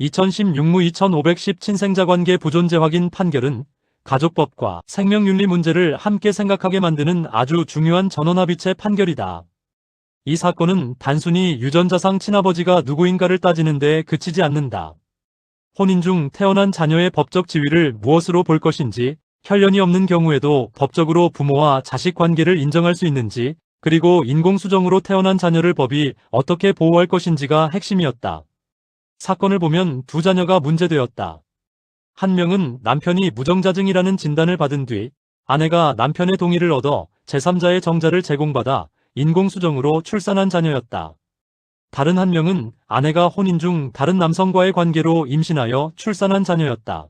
2016무 2510 친생자관계 부존재 확인 판결은 가족법과 생명윤리 문제를 함께 생각하게 만드는 아주 중요한 전원합의체 판결이다. 이 사건은 단순히 유전자상 친아버지가 누구인가를 따지는 데 그치지 않는다. 혼인 중 태어난 자녀의 법적 지위를 무엇으로 볼 것인지, 혈연이 없는 경우에도 법적으로 부모와 자식 관계를 인정할 수 있는지, 그리고 인공수정으로 태어난 자녀를 법이 어떻게 보호할 것인지가 핵심이었다. 사건을 보면 두 자녀가 문제되었다. 한 명은 남편이 무정자증이라는 진단을 받은 뒤 아내가 남편의 동의를 얻어 제3자의 정자를 제공받아 인공수정으로 출산한 자녀였다. 다른 한 명은 아내가 혼인 중 다른 남성과의 관계로 임신하여 출산한 자녀였다.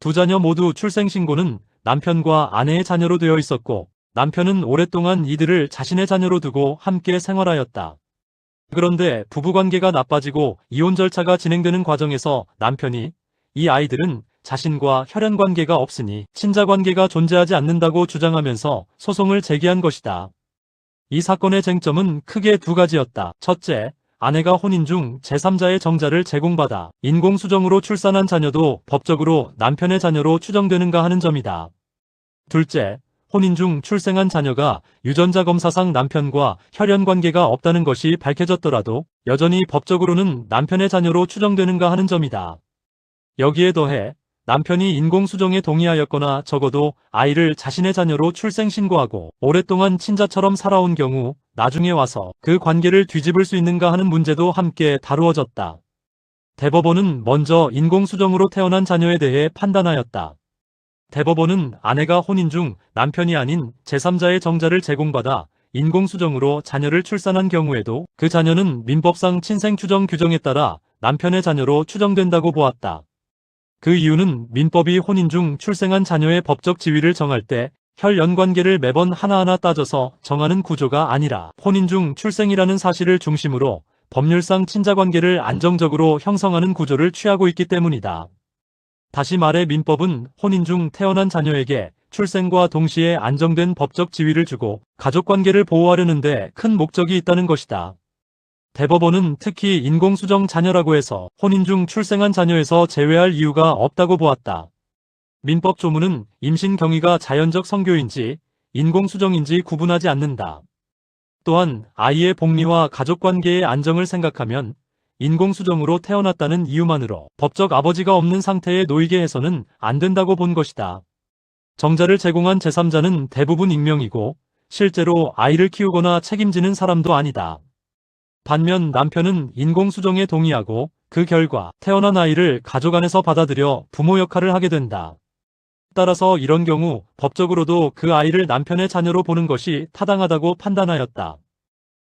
두 자녀 모두 출생신고는 남편과 아내의 자녀로 되어 있었고 남편은 오랫동안 이들을 자신의 자녀로 두고 함께 생활하였다. 그런데 부부관계가 나빠지고 이혼 절차가 진행되는 과정에서 남편이 이 아이들은 자신과 혈연관계가 없으니 친자관계가 존재하지 않는다고 주장하면서 소송을 제기한 것이다. 이 사건의 쟁점은 크게 두 가지였다. 첫째, 아내가 혼인 중 제3자의 정자를 제공받아 인공수정으로 출산한 자녀도 법적으로 남편의 자녀로 추정되는가 하는 점이다. 둘째, 혼인 중 출생한 자녀가 유전자 검사상 남편과 혈연관계가 없다는 것이 밝혀졌더라도 여전히 법적으로는 남편의 자녀로 추정되는가 하는 점이다. 여기에 더해 남편이 인공수정에 동의하였거나 적어도 아이를 자신의 자녀로 출생신고하고 오랫동안 친자처럼 살아온 경우 나중에 와서 그 관계를 뒤집을 수 있는가 하는 문제도 함께 다루어졌다. 대법원은 먼저 인공수정으로 태어난 자녀에 대해 판단하였다. 대법원은 아내가 혼인 중 남편이 아닌 제3자의 정자를 제공받아 인공수정으로 자녀를 출산한 경우에도 그 자녀는 민법상 친생추정 규정에 따라 남편의 자녀로 추정된다고 보았다. 그 이유는 민법이 혼인 중 출생한 자녀의 법적 지위를 정할 때 혈연관계를 매번 하나하나 따져서 정하는 구조가 아니라 혼인 중 출생이라는 사실을 중심으로 법률상 친자관계를 안정적으로 형성하는 구조를 취하고 있기 때문이다. 다시 말해 민법은 혼인 중 태어난 자녀에게 출생과 동시에 안정된 법적 지위를 주고 가족관계를 보호하려는 데 큰 목적이 있다는 것이다. 대법원은 특히 인공수정 자녀라고 해서 혼인 중 출생한 자녀에서 제외할 이유가 없다고 보았다. 민법 조문은 임신 경위가 자연적 성교인지 인공수정인지 구분하지 않는다. 또한 아이의 복리와 가족관계의 안정을 생각하면 인공수정으로 태어났다는 이유만으로 법적 아버지가 없는 상태에 놓이게 해서는 안 된다고 본 것이다. 정자를 제공한 제3자는 대부분 익명이고 실제로 아이를 키우거나 책임지는 사람도 아니다. 반면 남편은 인공수정에 동의하고 그 결과 태어난 아이를 가족 안에서 받아들여 부모 역할을 하게 된다. 따라서 이런 경우 법적으로도 그 아이를 남편의 자녀로 보는 것이 타당하다고 판단하였다.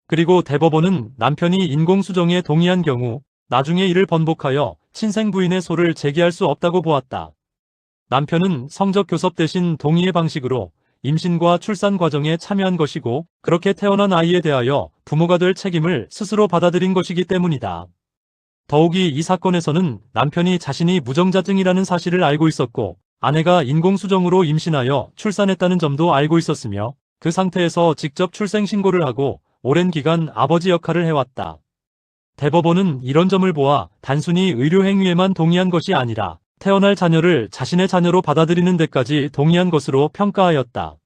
그리고 대법원은 남편이 인공수정에 동의한 경우 나중에 이를 번복하여 친생 부인의 소를 제기할 수 없다고 보았다. 남편은 성적 교섭 대신 동의의 방식으로 임신과 출산 과정에 참여한 것이고 그렇게 태어난 아이에 대하여 부모가 될 책임을 스스로 받아들인 것이기 때문이다. 더욱이 이 사건에서는 남편이 자신이 무정자증이라는 사실을 알고 있었고 아내가 인공수정으로 임신하여 출산했다는 점도 알고 있었으며 그 상태에서 직접 출생신고를 하고 오랜 기간 아버지 역할을 해왔다. 대법원은 이런 점을 보아 단순히 의료행위에만 동의한 것이 아니라 태어날 자녀를 자신의 자녀로 받아들이는 데까지 동의한 것으로 평가하였다.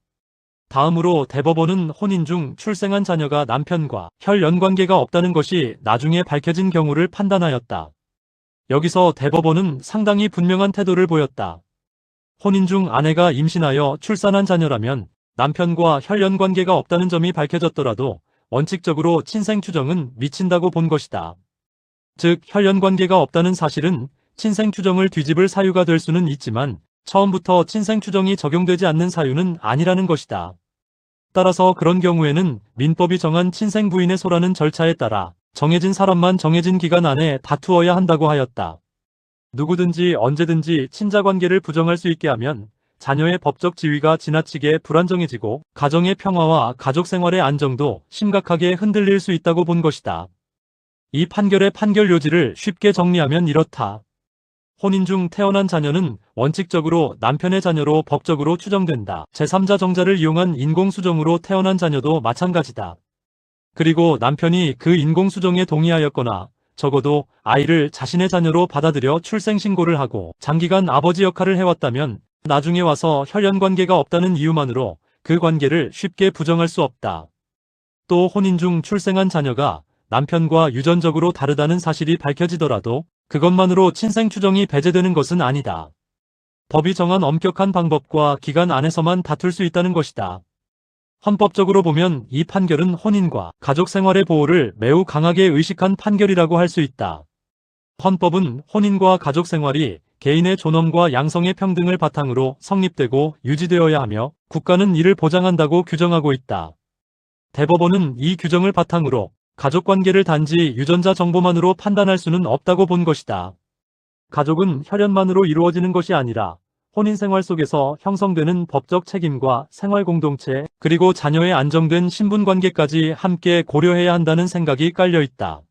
다음으로 대법원은 혼인 중 출생한 자녀가 남편과 혈연관계가 없다는 것이 나중에 밝혀진 경우를 판단하였다. 여기서 대법원은 상당히 분명한 태도를 보였다. 혼인 중 아내가 임신하여 출산한 자녀라면 남편과 혈연관계가 없다는 점이 밝혀졌더라도 원칙적으로 친생추정은 미친다고 본 것이다. 즉 혈연관계가 없다는 사실은 친생추정을 뒤집을 사유가 될 수는 있지만 처음부터 친생추정이 적용되지 않는 사유는 아니라는 것이다. 따라서 그런 경우에는 민법이 정한 친생부인의 소라는 절차에 따라 정해진 사람만 정해진 기간 안에 다투어야 한다고 하였다. 누구든지 언제든지 친자관계를 부정할 수 있게 하면 자녀의 법적 지위가 지나치게 불안정해지고 가정의 평화와 가족생활의 안정도 심각하게 흔들릴 수 있다고 본 것이다. 이 판결의 판결 요지를 쉽게 정리하면 이렇다. 혼인 중 태어난 자녀는 원칙적으로 남편의 자녀로 법적으로 추정된다. 제3자 정자를 이용한 인공수정으로 태어난 자녀도 마찬가지다. 그리고 남편이 그 인공수정에 동의하였거나 적어도 아이를 자신의 자녀로 받아들여 출생신고를 하고 장기간 아버지 역할을 해왔다면 나중에 와서 혈연관계가 없다는 이유만으로 그 관계를 쉽게 부정할 수 없다. 또 혼인 중 출생한 자녀가 남편과 유전적으로 다르다는 사실이 밝혀지더라도 그것만으로 친생 추정이 배제되는 것은 아니다. 법이 정한 엄격한 방법과 기간 안에서만 다툴 수 있다는 것이다. 헌법적으로 보면 이 판결은 혼인과 가족 생활의 보호를 매우 강하게 의식한 판결이라고 할 수 있다. 헌법은 혼인과 가족 생활이 개인의 존엄과 양성의 평등을 바탕으로 성립되고 유지되어야 하며 국가는 이를 보장한다고 규정하고 있다. 대법원은 이 규정을 바탕으로 가족관계를 단지 유전자 정보만으로 판단할 수는 없다고 본 것이다. 가족은 혈연만으로 이루어지는 것이 아니라 혼인 생활 속에서 형성되는 법적 책임과 생활 공동체, 그리고 자녀의 안정된 신분관계까지 함께 고려해야 한다는 생각이 깔려 있다.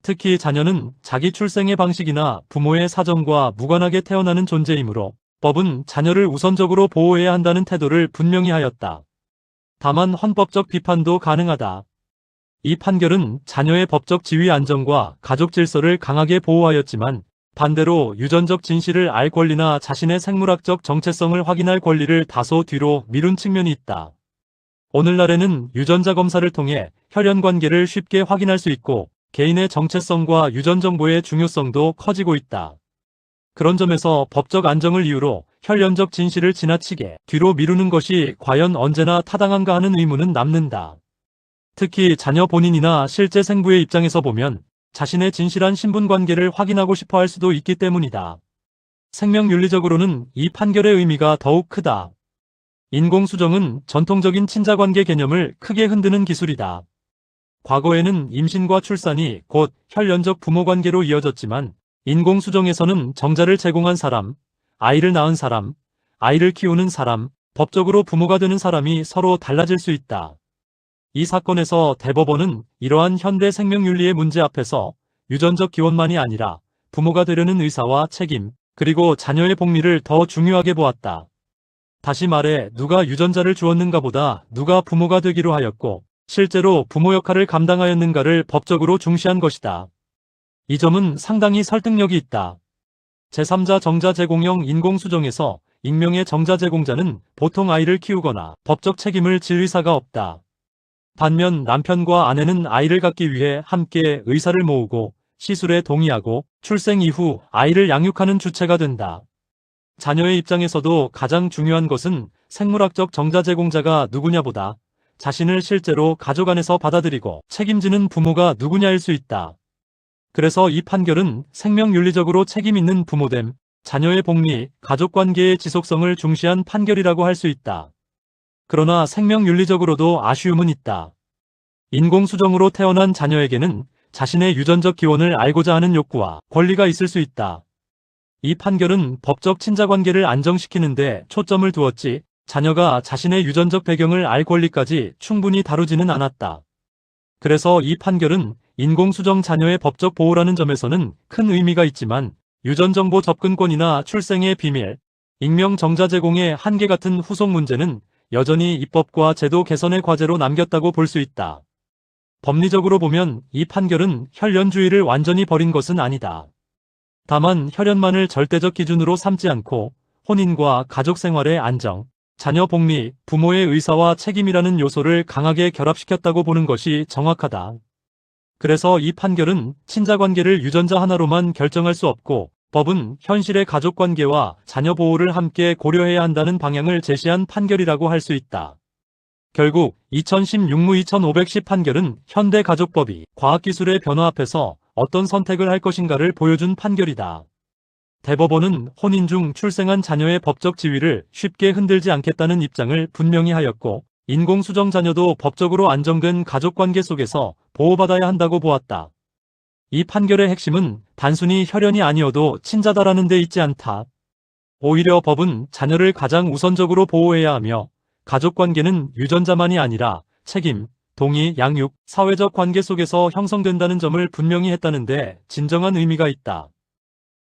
특히 자녀는 자기 출생의 방식이나 부모의 사정과 무관하게 태어나는 존재이므로 법은 자녀를 우선적으로 보호해야 한다는 태도를 분명히 하였다. 다만 헌법적 비판도 가능하다. 이 판결은 자녀의 법적 지위 안정과 가족 질서를 강하게 보호하였지만 반대로 유전적 진실을 알 권리나 자신의 생물학적 정체성을 확인할 권리를 다소 뒤로 미룬 측면이 있다. 오늘날에는 유전자 검사를 통해 혈연 관계를 쉽게 확인할 수 있고 개인의 정체성과 유전 정보의 중요성도 커지고 있다. 그런 점에서 법적 안정을 이유로 혈연적 진실을 지나치게 뒤로 미루는 것이 과연 언제나 타당한가 하는 의문은 남는다. 특히 자녀 본인이나 실제 생부의 입장에서 보면 자신의 진실한 신분관계를 확인하고 싶어 할 수도 있기 때문이다. 생명윤리적으로는 이 판결의 의미가 더욱 크다. 인공수정은 전통적인 친자관계 개념을 크게 흔드는 기술이다. 과거에는 임신과 출산이 곧 혈연적 부모관계로 이어졌지만 인공수정에서는 정자를 제공한 사람, 아이를 낳은 사람, 아이를 키우는 사람, 법적으로 부모가 되는 사람이 서로 달라질 수 있다. 이 사건에서 대법원은 이러한 현대 생명윤리의 문제 앞에서 유전적 기원만이 아니라 부모가 되려는 의사와 책임, 그리고 자녀의 복리를 더 중요하게 보았다. 다시 말해 누가 유전자를 주었는가 보다 누가 부모가 되기로 하였고 실제로 부모 역할을 감당하였는가를 법적으로 중시한 것이다. 이 점은 상당히 설득력이 있다. 제3자 정자 제공형 인공수정에서 익명의 정자 제공자는 보통 아이를 키우거나 법적 책임을 질 의사가 없다. 반면 남편과 아내는 아이를 갖기 위해 함께 의사를 모으고 시술에 동의하고 출생 이후 아이를 양육하는 주체가 된다. 자녀의 입장에서도 가장 중요한 것은 생물학적 정자 제공자가 누구냐보다 자신을 실제로 가족 안에서 받아들이고 책임지는 부모가 누구냐일 수 있다. 그래서 이 판결은 생명윤리적으로 책임있는 부모됨, 자녀의 복리, 가족관계의 지속성을 중시한 판결이라고 할 수 있다. 그러나 생명윤리적으로도 아쉬움은 있다. 인공수정으로 태어난 자녀에게는 자신의 유전적 기원을 알고자 하는 욕구와 권리가 있을 수 있다. 이 판결은 법적 친자관계를 안정시키는데 초점을 두었지 자녀가 자신의 유전적 배경을 알 권리까지 충분히 다루지는 않았다. 그래서 이 판결은 인공수정 자녀의 법적 보호라는 점에서는 큰 의미가 있지만 유전정보 접근권이나 출생의 비밀, 익명 정자 제공의 한계 같은 후속 문제는 여전히 입법과 제도 개선의 과제로 남겼다고 볼 수 있다. 법리적으로 보면 이 판결은 혈연주의를 완전히 버린 것은 아니다. 다만 혈연만을 절대적 기준으로 삼지 않고 혼인과 가족 생활의 안정, 자녀 복리, 부모의 의사와 책임이라는 요소를 강하게 결합시켰다고 보는 것이 정확하다. 그래서 이 판결은 친자관계를 유전자 하나로만 결정할 수 없고 법은 현실의 가족관계와 자녀 보호를 함께 고려해야 한다는 방향을 제시한 판결이라고 할 수 있다. 결국 2016무 2510 판결은 현대 가족법이 과학기술의 변화 앞에서 어떤 선택을 할 것인가를 보여준 판결이다. 대법원은 혼인 중 출생한 자녀의 법적 지위를 쉽게 흔들지 않겠다는 입장을 분명히 하였고 인공수정 자녀도 법적으로 안정된 가족관계 속에서 보호받아야 한다고 보았다. 이 판결의 핵심은 단순히 혈연이 아니어도 친자다라는 데 있지 않다. 오히려 법은 자녀를 가장 우선적으로 보호해야 하며 가족관계는 유전자만이 아니라 책임, 동의, 양육, 사회적 관계 속에서 형성된다는 점을 분명히 했다는데 진정한 의미가 있다.